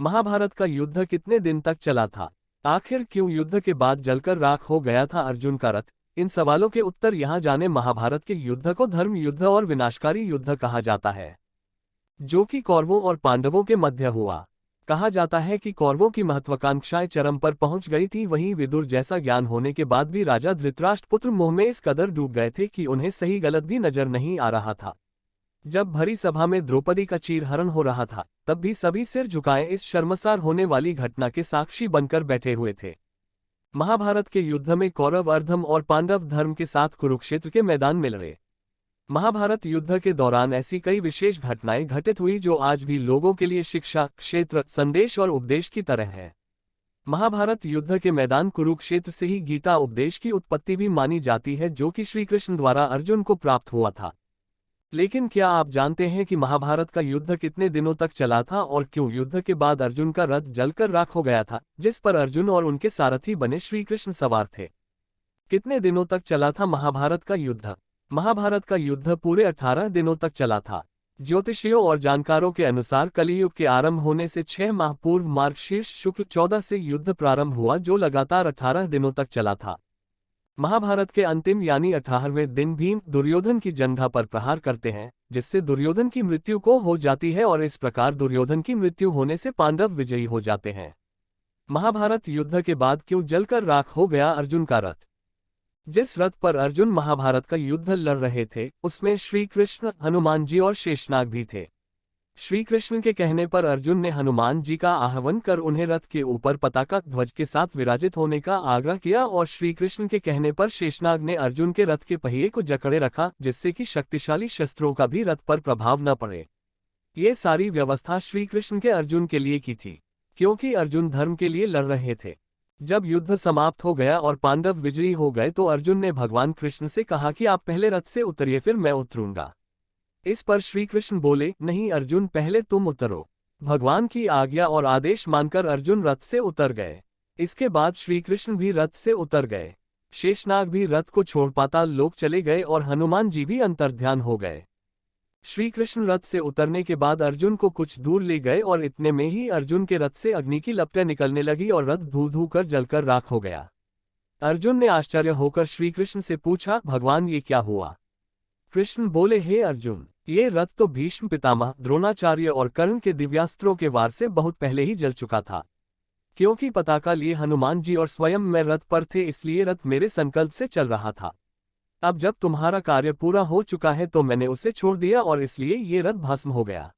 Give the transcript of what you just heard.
महाभारत का युद्ध कितने दिन तक चला था? आखिर क्यों युद्ध के बाद जलकर राख हो गया था अर्जुन का रथ? इन सवालों के उत्तर यहाँ जाने। महाभारत के युद्ध को धर्म युद्ध और विनाशकारी युद्ध कहा जाता है, जो कि कौरवों और पांडवों के मध्य हुआ। कहा जाता है कि कौरवों की महत्वाकांक्षाएं चरम पर पहुंच गई थी। वहीं विदुर जैसा ज्ञान होने के बाद भी राजा धृतराष्ट्र पुत्र मोह में इस कदर डूब गए थे कि उन्हें सही गलत भी नजर नहीं आ रहा था। जब भरी सभा में द्रौपदी का चीरहरण हो रहा था, तब भी सभी सिर झुकाए इस शर्मसार होने वाली घटना के साक्षी बनकर बैठे हुए थे। महाभारत के युद्ध में कौरव अधर्म और पांडव धर्म के साथ कुरुक्षेत्र के मैदान में लड़े। महाभारत युद्ध के दौरान ऐसी कई विशेष घटनाएं घटित हुई जो आज भी लोगों के लिए शिक्षा, क्षेत्र, संदेश और उपदेश की तरह है। महाभारत युद्ध के मैदान कुरुक्षेत्र से ही गीता उपदेश की उत्पत्ति भी मानी जाती है, जो कि श्री कृष्ण द्वारा अर्जुन को प्राप्त हुआ था। लेकिन क्या आप जानते हैं कि महाभारत का युद्ध कितने दिनों तक चला था और क्यों युद्ध के बाद अर्जुन का रथ जलकर राख हो गया था, जिस पर अर्जुन और उनके सारथी बने श्री कृष्ण सवार थे? कितने दिनों तक चला था महाभारत का युद्ध? महाभारत का युद्ध पूरे 18 दिनों तक चला था। ज्योतिषियों और जानकारों के अनुसार कलियुग के आरंभ होने से 6 माह पूर्व मार्गशीर्ष शुक्ल 14 से युद्ध प्रारंभ हुआ, जो लगातार 18 दिनों तक चला था। महाभारत के अंतिम यानी 18वें दिन भीम दुर्योधन की जंघा पर प्रहार करते हैं, जिससे दुर्योधन की मृत्यु को हो जाती है और इस प्रकार दुर्योधन की मृत्यु होने से पांडव विजयी हो जाते हैं। महाभारत युद्ध के बाद क्यों जलकर राख हो गया अर्जुन का रथ? जिस रथ पर अर्जुन महाभारत का युद्ध लड़ रहे थे, उसमें श्री कृष्ण, हनुमान जी और शेषनाग भी थे। श्री कृष्ण के कहने पर अर्जुन ने हनुमान जी का आह्वान कर उन्हें रथ के ऊपर पताका ध्वज के साथ विराजित होने का आग्रह किया और श्री कृष्ण के कहने पर शेषनाग ने अर्जुन के रथ के पहिए को जकड़े रखा, जिससे कि शक्तिशाली शस्त्रों का भी रथ पर प्रभाव न पड़े। ये सारी व्यवस्था श्री कृष्ण के अर्जुन के लिए की थी, क्योंकि अर्जुन धर्म के लिए लड़ रहे थे। जब युद्ध समाप्त हो गया और पांडव विजयी हो गए तो अर्जुन ने भगवान कृष्ण से कहा कि आप पहले रथ से उतरिए, फिर मैं उतरूंगा। इस पर श्री कृष्ण बोले, नहीं अर्जुन, पहले तुम उतरो। भगवान की आज्ञा और आदेश मानकर अर्जुन रथ से उतर गए। इसके बाद श्री कृष्ण भी रथ से उतर गए। शेषनाग भी रथ को छोड़ पाताल लोक चले गए और हनुमान जी भी अंतर्ध्यान हो गए। श्री कृष्ण रथ से उतरने के बाद अर्जुन को कुछ दूर ले गए और इतने में ही अर्जुन के रथ से अग्नि की लपटें निकलने लगी और रथ धू धू कर जलकर राख हो गया। अर्जुन ने आश्चर्य होकर श्री कृष्ण से पूछा, भगवान ये क्या हुआ? कृष्ण बोले, हे अर्जुन, ये रथ तो भीष्म पितामह, द्रोणाचार्य और कर्ण के दिव्यास्त्रों के वार से बहुत पहले ही जल चुका था। क्योंकि पताका लिए हनुमान जी और स्वयं मैं रथ पर थे, इसलिए रथ मेरे संकल्प से चल रहा था। अब जब तुम्हारा कार्य पूरा हो चुका है तो मैंने उसे छोड़ दिया और इसलिए ये रथ भस्म हो गया।